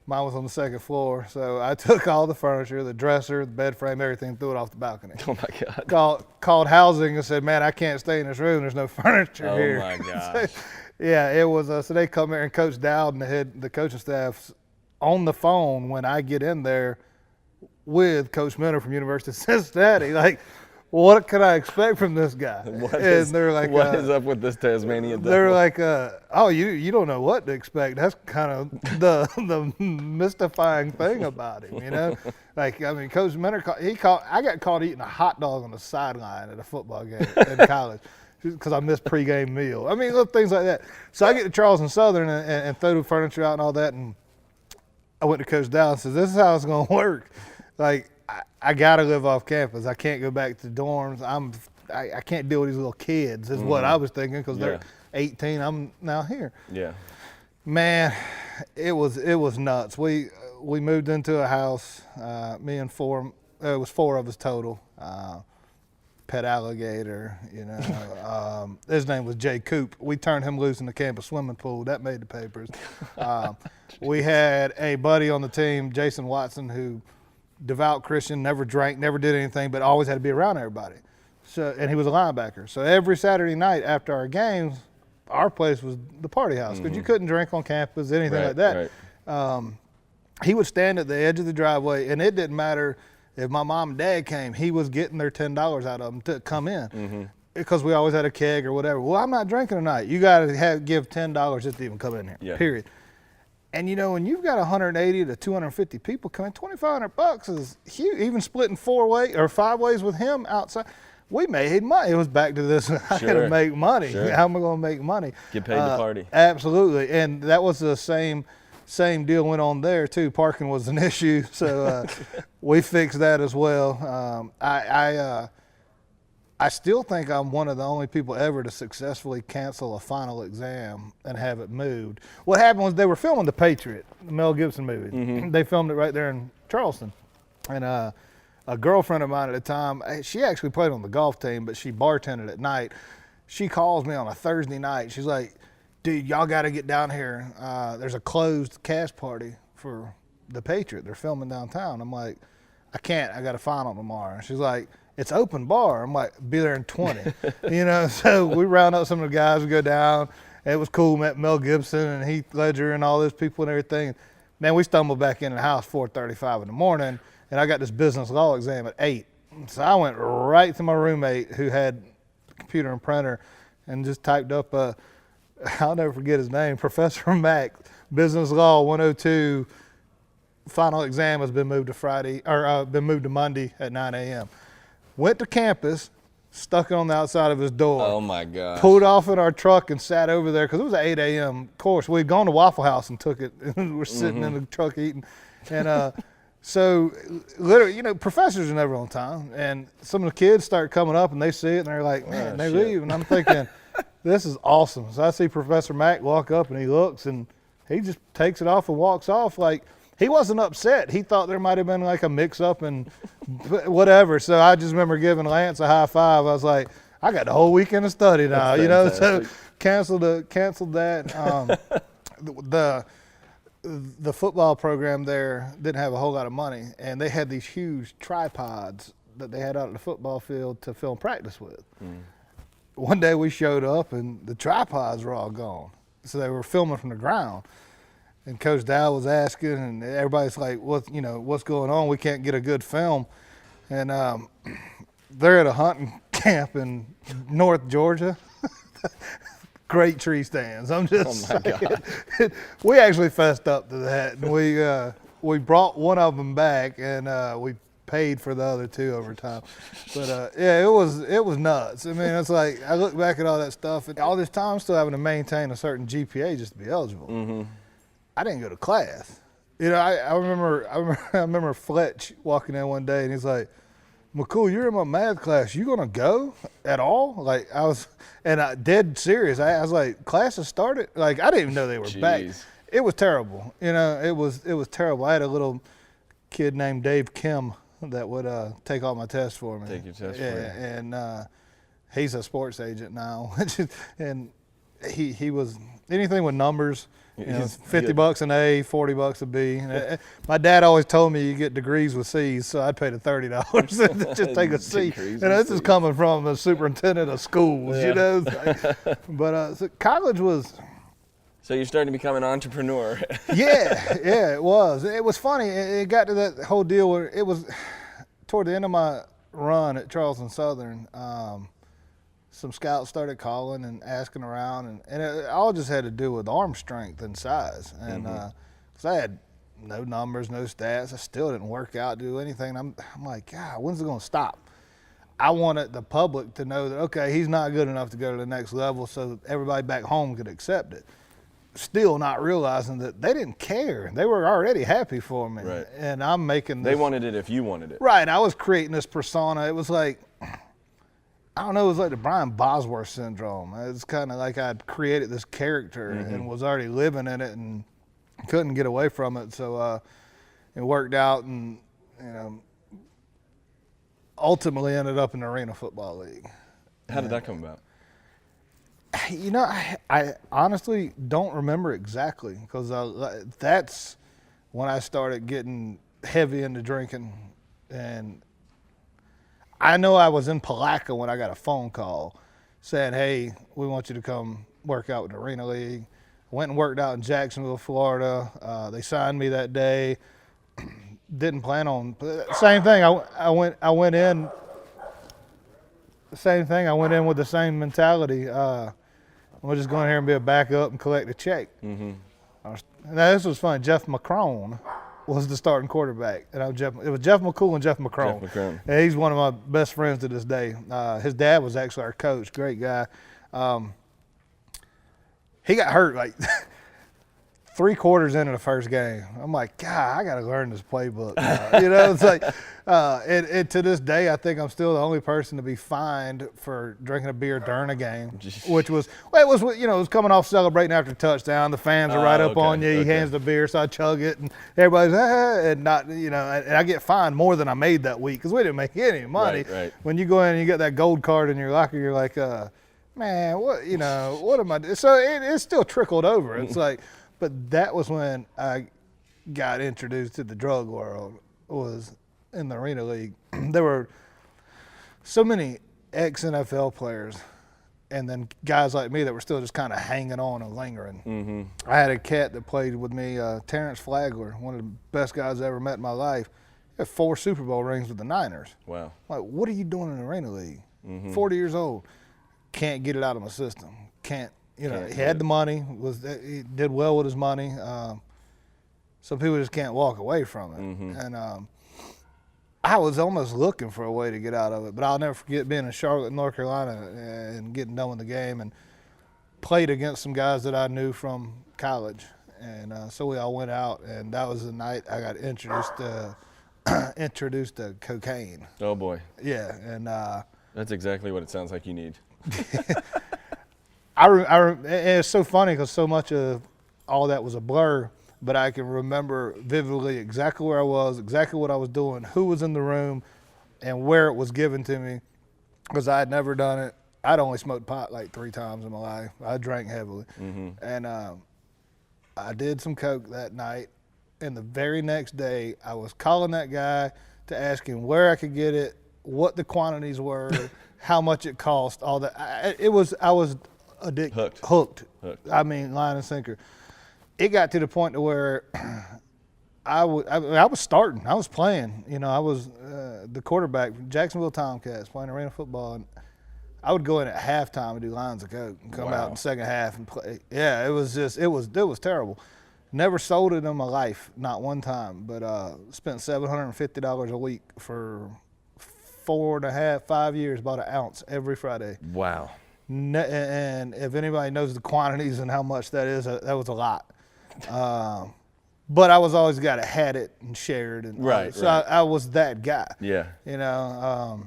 mine was on the 2nd floor. So I took all the furniture, the dresser, the bed frame, everything, threw it off the balcony. Oh my God. Called housing and said, man, I can't stay in this room. There's no furniture here. Oh my gosh. Yeah, it was. So they come here, and Coach Dowd and the coaching staff's on the phone when I get in there with Coach Minter from University of Cincinnati. Like, what can I expect from this guy? They're like, what is up with this Tasmanian devil? They're like, oh, you don't know what to expect. That's kind of the mystifying thing about him, Like, I mean, Coach Minter, I got caught eating a hot dog on the sideline at a football game in college because I missed pregame meal. I mean, little things like that. So I get to Charleston Southern and throw the furniture out and all that, and I went to Coach Dowd and said, this is how it's going to work. Like, I got to live off campus. I can't go back to dorms. I can't deal with these little kids is what I was thinking because they're 18. I'm now here. Yeah. Man, it was nuts. We moved into a house, me and it was 4 of us total. Pet alligator, his name was Jay Coop. We turned him loose in the campus swimming pool. That made the papers. We had a buddy on the team, Jason Watson, who devout Christian, never drank, never did anything, but always had to be around everybody. So, and he was a linebacker. So every Saturday night after our games, our place was the party house because you couldn't drink on campus, anything like that. Right. He would stand at the edge of the driveway, and it didn't matter if my mom and dad came, he was getting their $10 out of them to come in because we always had a keg or whatever. Well, I'm not drinking tonight. You got to give $10 just to even come in here, period. And, when you've got 180 to 250 people coming, $2,500 is huge. Even splitting 4 ways or 5 ways with him outside, we made money. It was back to this, I got to make money. Sure. How am I going to make money? Get paid to party. Absolutely. And that was the same deal went on there too. Parking was an issue, so we fixed that as well. I still think I'm one of the only people ever to successfully cancel a final exam and have it moved. What happened was they were filming The Patriot, the Mel Gibson movie. They filmed it right there in Charleston, and a girlfriend of mine at the time, she actually played on the golf team, but she bartended at night. She calls me on a Thursday night. She's like, dude, y'all got to get down here. There's a closed cast party for The Patriot. They're filming downtown. I'm like, I can't. I got a final tomorrow. She's like, it's open bar. I'm like, be there in 20. So we round up some of the guys. We go down. It was cool. Met Mel Gibson and Heath Ledger and all those people and everything. Man, we stumbled back in the house 4:35 in the morning, and I got this business law exam at 8. So I went right to my roommate who had a computer and printer and just typed up I'll never forget his name, Professor Mack, Business Law 102, final exam has been moved to Monday at 9 a.m. Went to campus, stuck it on the outside of his door. Oh my gosh. Pulled off in our truck and sat over there because it was an 8 a.m. course. We'd gone to Waffle House and took it, and we're sitting in the truck eating. And so literally, professors are never on time. And some of the kids start coming up and they see it and they're like, man, they leave. And I'm thinking, this is awesome. So I see Professor Mack walk up and he looks and he just takes it off and walks off. Like, he wasn't upset. He thought there might have been like a mix up and whatever. So I just remember giving Lance a high five. I was like, I got the whole weekend to study now, That's So canceled that. The football program there didn't have a whole lot of money, and they had these huge tripods that they had out at the football field to film practice with. One day we showed up, and the tripods were all gone. So they were filming from the ground. And Coach Dow was asking, and everybody's like, what's going on? We can't get a good film. And they're at a hunting camp in North Georgia. Great tree stands. I'm just saying. God. We actually fessed up to that. And we brought one of them back, and we paid for the other two over time. But yeah, it was nuts. I mean, it's like I look back at all that stuff, and all this time I'm still having to maintain a certain GPA just to be eligible. I didn't go to class. You know, I remember Fletch walking in one day, and he's like, "McCool, you're in my math class. You gonna go at all?" Like I dead serious. I was like, "Classes started?" Like I didn't even know they were back. It was terrible. You know, it was terrible. I had a little kid named Dave Kim that would take all my tests for me. Take your tests for you. And he's a sports agent now, and he was anything with numbers. You know, $50 an A, $40 a B. My dad always told me you get degrees with C's, so I'd pay the $30 to just take a C. You know, this is coming from the superintendent of schools. You know, but so college was. So you're starting to become an entrepreneur. yeah, it was. It was funny. It got to that whole deal where it was toward the end of my run at Charleston Southern. Some scouts started calling and asking around, and it all just had to do with arm strength and size. And because I had no numbers, no stats, I still didn't work out, do anything. I'm like, God, when's it going to stop? I wanted the public to know that, okay, he's not good enough to go to the next level, so everybody back home could accept it. Still not realizing that they didn't care. They were already happy for me. Right. And I'm making this. They wanted it if you wanted it. Right. I was creating this persona. It was like, I don't know, it was like the Brian Bosworth syndrome. It's kind of like I'd created this character and was already living in it and couldn't get away from it. So it worked out, and ultimately ended up in the Arena Football League. How did that come about? You know, I honestly don't remember exactly, because that's when I started getting heavy into drinking. And I know I was in Palaca when I got a phone call saying, "Hey, we want you to come work out with the Arena League." I went and worked out in Jacksonville, Florida. They signed me that day. Didn't plan on same thing. I went in. The same thing. I went in with the same mentality. We're just going here and be a backup and collect a check. Now this was fun. Jeff McCrone was the starting quarterback, and it was Jeff McCool and Jeff McCrone. And he's one of my best friends to this day. His dad was actually our coach. Great guy. He got hurt like 3 quarters into the first game. I'm like, God, I got to learn this playbook. You know, it's like, and to this day, I think I'm still the only person to be fined for drinking a beer during a game, which was, it was coming off celebrating after a touchdown. The fans are right up on you. He hands the beer, so I chug it, and everybody's, and not, and I get fined more than I made that week because we didn't make any money. Right. When you go in and you get that gold card in your locker, you're like, man, what am I doing? So it still trickled over. It's like, but that was when I got introduced to the drug world, was in the Arena League. There were so many ex-NFL players and then guys like me that were still just kind of hanging on and lingering. I had a cat that played with me, Terrence Flagler, one of the best guys I ever met in my life. He had 4 Super Bowl rings with the Niners. Wow. Like, what are you doing in the Arena League? 40 years old. Can't get it out of my system. Can't. He had the money. He did well with his money. Some people just can't walk away from it. And I was almost looking for a way to get out of it. But I'll never forget being in Charlotte, North Carolina, and getting done with the game, and played against some guys that I knew from college. And so we all went out, and that was the night I got introduced to cocaine. Oh boy. Yeah, and that's exactly what it sounds like you need. and it's so funny because so much of all that was a blur, but I can remember vividly exactly where I was, exactly what I was doing, who was in the room, and where it was given to me, because I had never done it. I'd only smoked pot like 3 times in my life. I drank heavily. And I did some coke that night. And the very next day, I was calling that guy to ask him where I could get it, what the quantities were, how much it cost, all that. I was addicted, hooked. I mean, line and sinker. It got to the point to where I was starting. I was playing. You know, I was the quarterback for Jacksonville Tomcats playing arena football, and I would go in at halftime and do lines of coke and come out in the second half and play. Yeah, it was terrible. Never sold it in my life, not one time. But spent $750 a week for 4.5, 5 years. Bought an ounce every Friday. Wow. And if anybody knows the quantities and how much that is, that was a lot. But I was always the guy that had it and shared. And so I was that guy. Yeah. You know,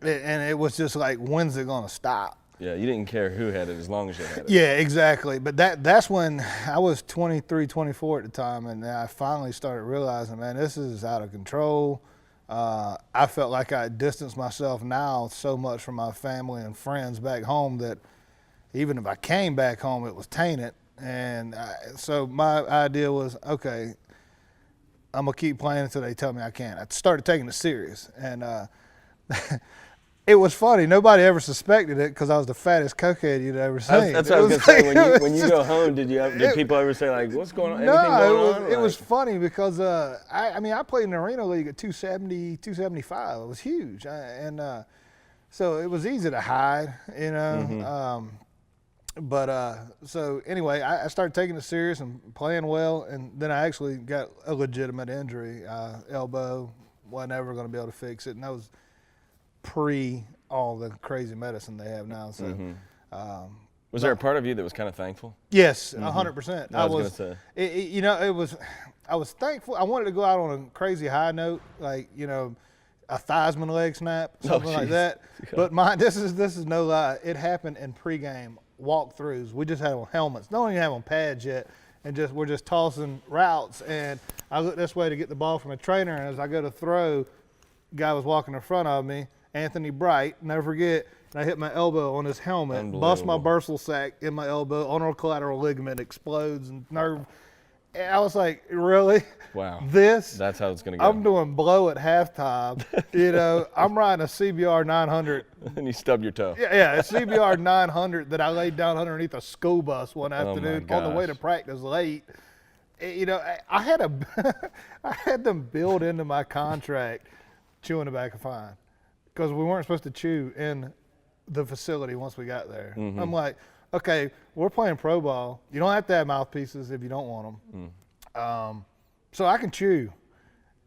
and it was just like, when's it going to stop? Yeah, you didn't care who had it as long as you had it. Yeah, exactly. But that's when I was 23, 24 at the time, and I finally started realizing, man, this is out of control. I felt like I distanced myself now so much from my family and friends back home that even if I came back home, it was tainted. And so my idea was, okay, I'm going to keep playing until they tell me I can't. I started taking it serious. And it was funny. Nobody ever suspected it because I was the fattest cokehead you'd ever seen. That's what I was going to say. When you go home, did people ever say, like, what's going on? No, it was funny because, I played in the arena league at 270, 275. It was huge. So it was easy to hide, you know. So anyway, I started taking it serious and playing well, and then I actually got a legitimate injury, elbow. Wasn't ever going to be able to fix it, and that was pre all the crazy medicine they have now. So, was there a part of you that was kind of thankful? Yes, 100%. I was going to say. I was thankful. I wanted to go out on a crazy high note, like, you know, a Theismann leg snap, something like that. But this is no lie. It happened in pregame walkthroughs. We just had on helmets. Don't even have on pads yet, and we're just tossing routes. And I look this way to get the ball from a trainer, and as I go to throw, guy was walking in front of me, Anthony Bright, never forget, and I hit my elbow on his helmet, bust my bursal sac in my elbow, ulnar collateral ligament explodes and nerve. And I was like, really? Wow. That's how it's going to go. I'm doing blow at halftime. You know, I'm riding a CBR 900. And you stubbed your toe. Yeah, a CBR 900 that I laid down underneath a school bus one afternoon on the way to practice late. You know, I had them build into my contract chewing tobacco fine because we weren't supposed to chew in the facility once we got there. I'm like, okay, we're playing pro ball. You don't have to have mouthpieces if you don't want them. So I can chew.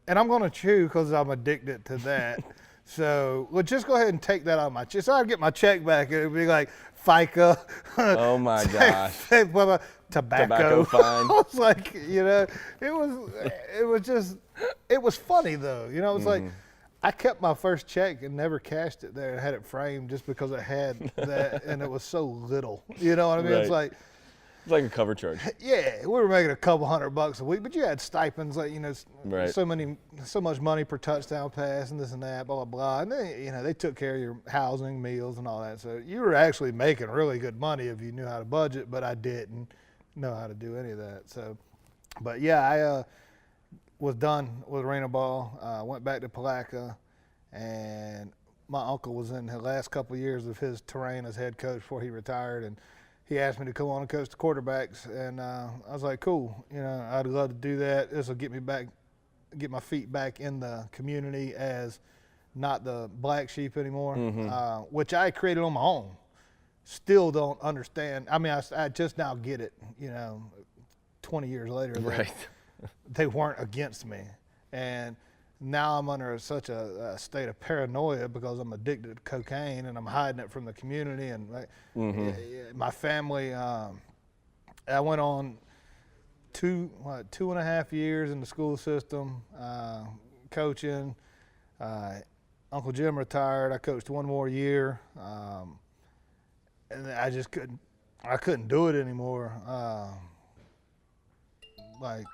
And I'm going to chew because I'm addicted to that. So well, just go ahead and take that out of my check. So I'd get my check back. It would be like FICA. Oh, my gosh. Tobacco fine. I was like, you know, it was funny, though. You know, it was like, I kept my first check and never cashed it there and had it framed just because it had that, and it was so little. You know what I mean? Right. It's like a cover charge. Yeah, we were making a couple $100 a week, but you had stipends like, you know, right. so much money per touchdown pass and this and that, blah, blah, blah. And then, you know, they took care of your housing, meals, and all that. So you were actually making really good money if you knew how to budget, but I didn't know how to do any of that. So, but yeah, I was done with arena ball. Went back to Palatka, and my uncle was in the last couple of years of his terrain as head coach before he retired, and he asked me to come on and coach the quarterbacks, and I was like, cool, you know, I'd love to do that. This will get my feet back in the community as not the black sheep anymore, which I created on my own. Still don't understand. I mean, I just now get it, you know, 20 years later. Right. They weren't against me. And now I'm under such a state of paranoia because I'm addicted to cocaine and I'm hiding it from the community and my family. I went on 2.5 years in the school system, coaching. Uncle Jim retired. I coached one more year, and I just couldn't do it anymore. Like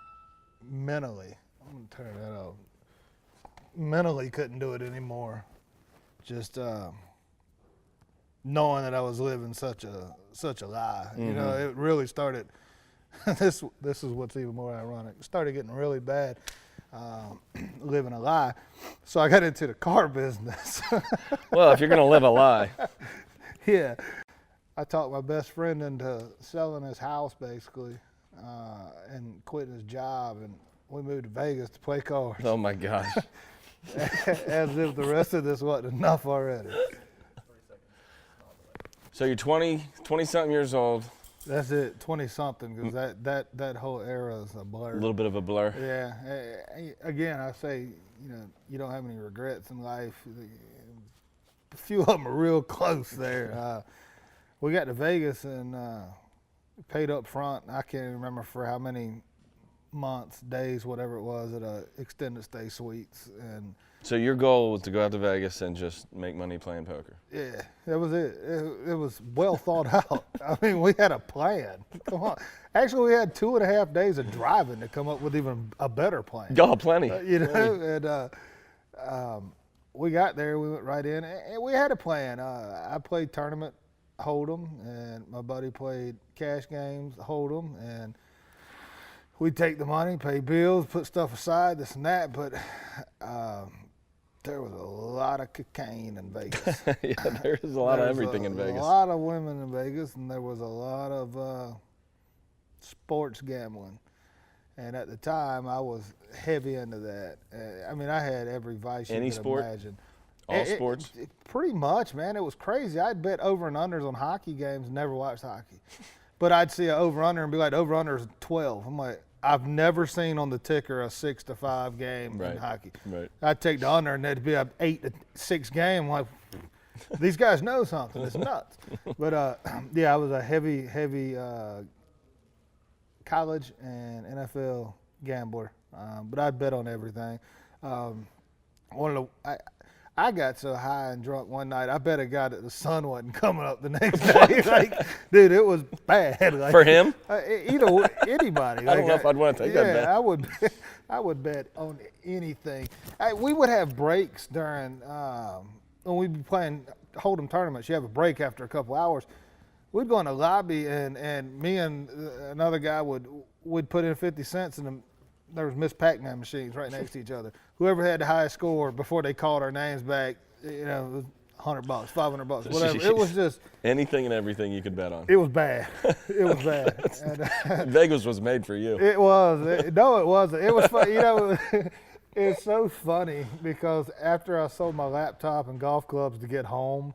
mentally, I'm gonna turn that off. Mentally couldn't do it anymore. Just knowing that I was living such a lie. Mm-hmm. You know, it really started. This is what's even more ironic. It started getting really bad, living a lie. So I got into the car business. Well, if you're gonna live a lie, Yeah, I talked my best friend into selling his house basically, and quitting his job, and we moved to Vegas to play cards. oh my gosh. As if the rest of this wasn't enough already. So you're 20-something years old. That's it, 20-something, because that whole era is a blur. A little bit of a blur. Yeah. Again, I say, you know, you don't have any regrets in life. A few of them are real close there. We got to Vegas and paid up front. I can't even remember for how many months, days, whatever it was, at a extended stay suites. And So your goal was to go out to Vegas and just make money playing poker. yeah, that was it. It was well thought out. I mean, we had a plan. Come on. Actually, we had 2.5 days of driving to come up with even a better plan. God, plenty. You know, and we got there. We went right in, and we had a plan. I played tournament hold'em, and my buddy played cash games hold'em, and we'd take the money, pay bills, put stuff aside, this and that. But there was a lot of cocaine in Vegas. Yeah, there is a lot of There was everything in Vegas. A lot of women in Vegas, and there was a lot of sports gambling. And at the time, I was heavy into that. I mean, I had every vice Any you could sport? imagine. All sports? Pretty much, man. It was crazy. I'd bet over and unders on hockey games, never watched hockey. But I'd see an over-under and be like, over-under is 12. I'm like, I've never seen on the ticker a 6-5 game in hockey. Right. I'd take the under, and it'd be an 8-6 game. I'm like, these guys know something. It's nuts. But, yeah, I was a heavy college and NFL gambler. But I'd bet on everything. I got so high and drunk one night, I bet a guy that the sun wasn't coming up the next day. Like, dude, it was bad. Like, For him? Anybody. I don't know if I'd want to take that bet. Yeah, I would bet on anything. We would have breaks during when we'd be playing hold'em tournaments. You have a break after a couple hours. We'd go in the lobby, and me and another guy would put in 50 cents, and there was Miss Pac-Man machines right next to each other. Whoever had the highest score before they called our names back, you know, it was $100, $500, whatever. It was just anything and everything you could bet on. It was bad. It was bad. And, Vegas was made for you. it was. No, it wasn't. It was fun. You know, it's so funny because after I sold my laptop and golf clubs to get home,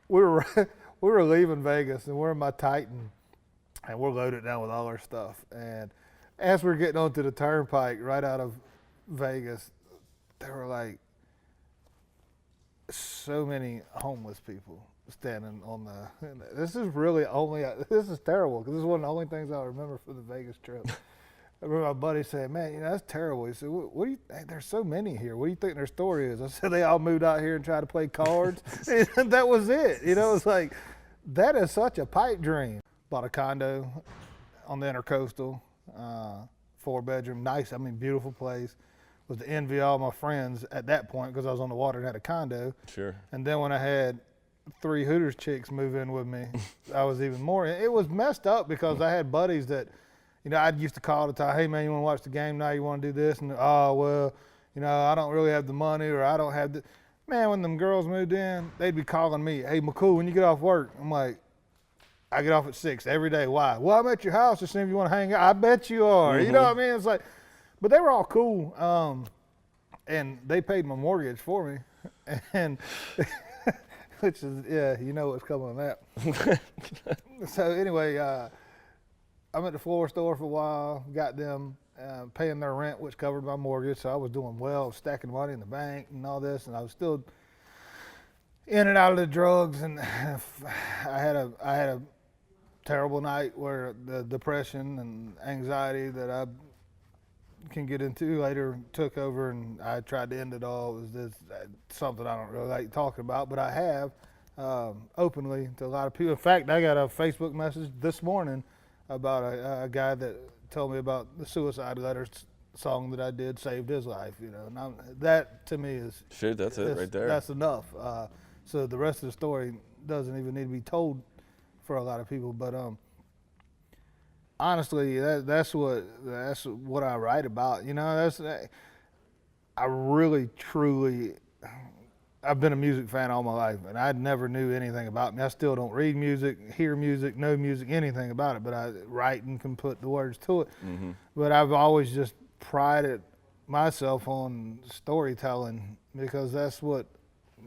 we were leaving Vegas, and we're in my Titan, and we're loaded down with all our stuff. And as we're getting onto the turnpike right out of Vegas, there were like so many homeless people standing on the. This is really only. This is terrible because this is one of the only things I remember from the Vegas trip. I remember my buddy saying, "Man, you know that's terrible." He said, "What do you? Hey, there's so many here. What do you think their story is?" I said, "They all moved out here and tried to play cards." And that was it. You know, it's like that is such a pipe dream. Bought a condo on the Intercoastal, 4-bedroom, nice. I mean, beautiful place. Was the envy of all my friends at that point because I was on the water and had a condo. Sure. And then when I had 3 Hooters chicks move in with me, I was even more. It was messed up because I had buddies that, you know, I'd used to call all the time, "Hey man, you want to watch the game now? You want to do this?" And oh well, you know, I don't really have the money, or I don't have the. Man, when them girls moved in, they'd be calling me, "Hey McCool, when you get off work?" I'm like, "I get off at 6 every day." Why? "Well, I'm at your house to see if you want to hang out." "I bet you are." Mm-hmm. You know what I mean? It's like, but they were all cool, and they paid my mortgage for me, and which is, yeah, you know what's coming on that. So anyway, I'm at the floor store for a while, got them paying their rent, which covered my mortgage, so I was doing well, stacking money in the bank and all this, and I was still in and out of the drugs, and I had a terrible night where the depression and anxiety that I can get into later took over, and I tried to end it all. It was something I don't really like talking about, but I have openly to a lot of people. In fact, I got a Facebook message this morning about a guy that told me about the Suicide Letters song that I did saved his life. You know, and that to me is Shoot, that's it right there. That's enough. So the rest of the story, doesn't even need to be told for a lot of people. But honestly, that's what I write about. You know, I really truly. I've been a music fan all my life, and I never knew anything about me. I still don't read music, hear music, know music, anything about it, but I write and can put the words to it. Mm-hmm. But I've always just prided myself on storytelling because that's what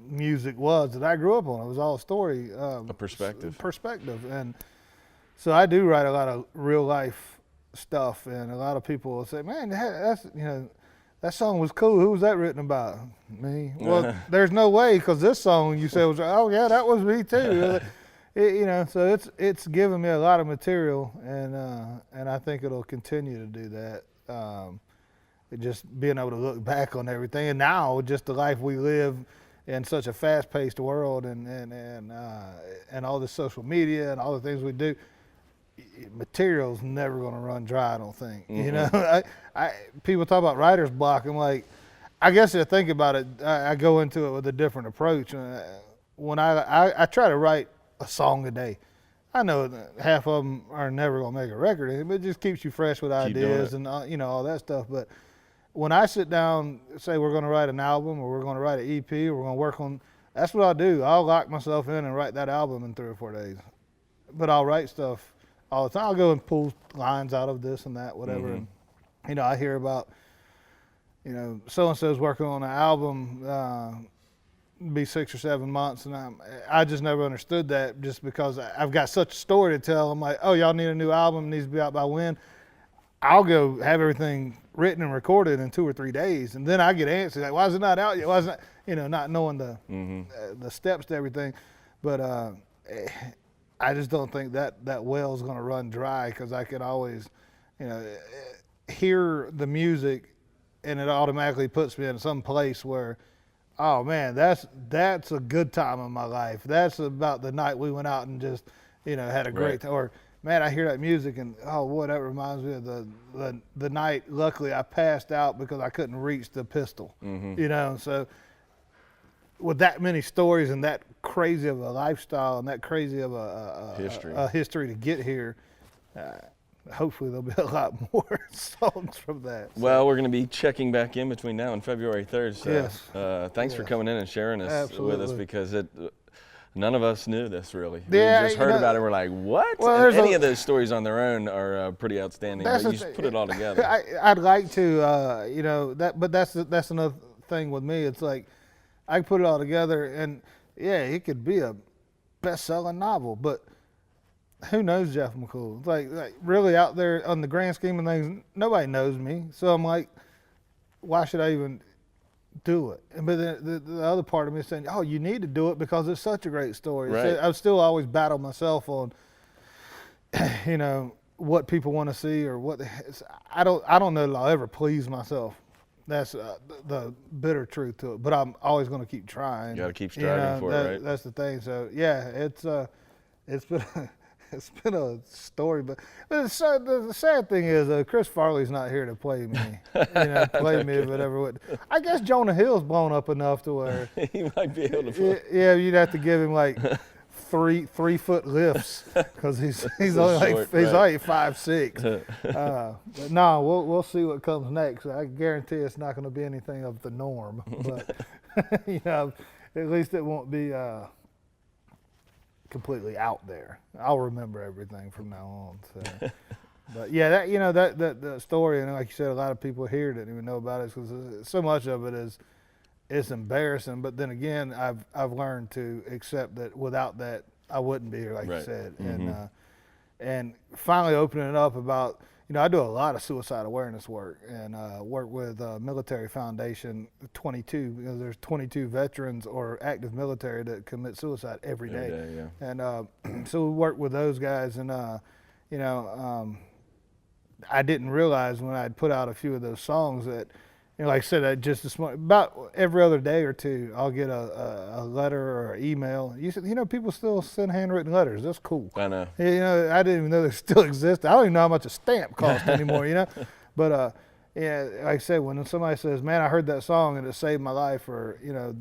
music was that I grew up on. It was all story. A perspective. Perspective. And so I do write a lot of real life stuff, and a lot of people will say, man, that's, you know, that song was cool. Who was that written about? Me. Well, there's no way, because this song you said was, oh yeah, that was me too. You know, so it's given me a lot of material, and I think it'll continue to do that. Just being able to look back on everything, and now just the life we live in such a fast-paced world, and all this social media and all the things we do. Material's never going to run dry, I don't think. Mm-hmm. You know, people talk about writer's block. I'm like, I guess if I think about it, I go into it with a different approach. When I try to write a song a day, I know that half of them are never going to make a record, but it just keeps you fresh with ideas and you know, all that stuff. But when I sit down, say we're going to write an album or we're going to write an EP or we're going to work on, that's what I'll do. I'll lock myself in and write that album in 3 or 4 days. But I'll write stuff all the time. I'll go and pull lines out of this and that, whatever. Mm-hmm. And, you know, I hear about, you know, so-and-so's working on an album, be 6 or 7 months, and I just never understood that, just because I've got such a story to tell. I'm like, oh, y'all need a new album, it needs to be out by when? I'll go have everything written and recorded in 2 or 3 days, and then I get answers like, why is it not out yet? Why is it not, you know, not knowing the steps to everything. But I just don't think that well's going to run dry, because I can always, you know, hear the music, and it automatically puts me in some place where, oh man, that's a good time in my life. That's about the night we went out and just, you know, had a great time. Or man, I hear that music and oh boy, that reminds me of the night. Luckily, I passed out because I couldn't reach the pistol. Mm-hmm. You know, so with that many stories and that crazy of a lifestyle and that crazy of a history to get here, hopefully there'll be a lot more songs from that. So. Well, we're going to be checking back in between now and February 3rd. So yes. Thanks for coming in and sharing this with us, because none of us knew this really. Yeah, we just heard about it. We're like, what? Well, any of those stories on their own are pretty outstanding. But you just put it all together. I'd like to, you know, but that's another thing with me. It's like I put it all together, and yeah, it could be a best-selling novel, but who knows Jeff McCool? It's like really out there on the grand scheme of things, nobody knows me. So I'm like, why should I even do it? But the other part of me is saying, oh, you need to do it because it's such a great story. Right. So I still always battle myself on, you know, what people want to see or what. I don't know that I'll ever please myself. That's the bitter truth to it. But I'm always going to keep trying. You got to keep striving for it, right? That's the thing. So yeah, it's been. It's been a story, but the sad thing is Chris Farley's not here to play me. You know, play me if it ever would. I guess Jonah Hill's blown up enough to where he might be able to play. Yeah, you'd have to give him like 3 foot lifts, because he's only short, he's right. only 5'6". But no, we'll see what comes next. I guarantee it's not going to be anything of the norm, but you know, at least it won't be. Completely out there. I'll remember everything from now on. So. But yeah, that, you know, that story, and like you said, a lot of people here didn't even know about it, because so much of it it's embarrassing. But then again, I've learned to accept that without that I wouldn't be here, like right. you said. Mm-hmm. And finally opening it up about, you know, I do a lot of suicide awareness work, and work with Military Foundation 22, because there's 22 veterans or active military that commit suicide every day. Yeah. And so we work with those guys, and you know, I didn't realize when I'd put out a few of those songs that, you know, like I said, just this morning, about every other day or two, I'll get a letter or an email. You know, people still send handwritten letters. That's cool. I know. You know, I didn't even know they still exist. I don't even know how much a stamp costs anymore, you know. But, yeah, like I said, when somebody says, man, I heard that song and it saved my life, or, you know,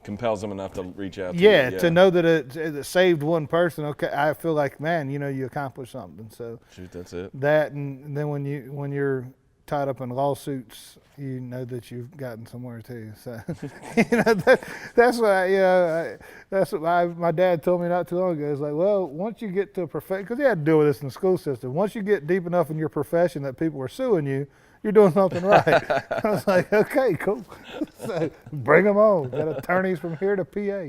compels them enough to reach out to yeah, you. to know that it saved one person. Okay, I feel like, man, you accomplished something. So shoot, that's it. That, and then when you're tied up in lawsuits, you know that you've gotten somewhere too. So that's what that's what my dad told me not too long ago. It's like, well, once you get to a profession, because he had to deal with this in the school system. Once you get deep enough in your profession that people are suing you, you're doing something right. I was like, okay, cool. So bring them on. Got attorneys from here to PA.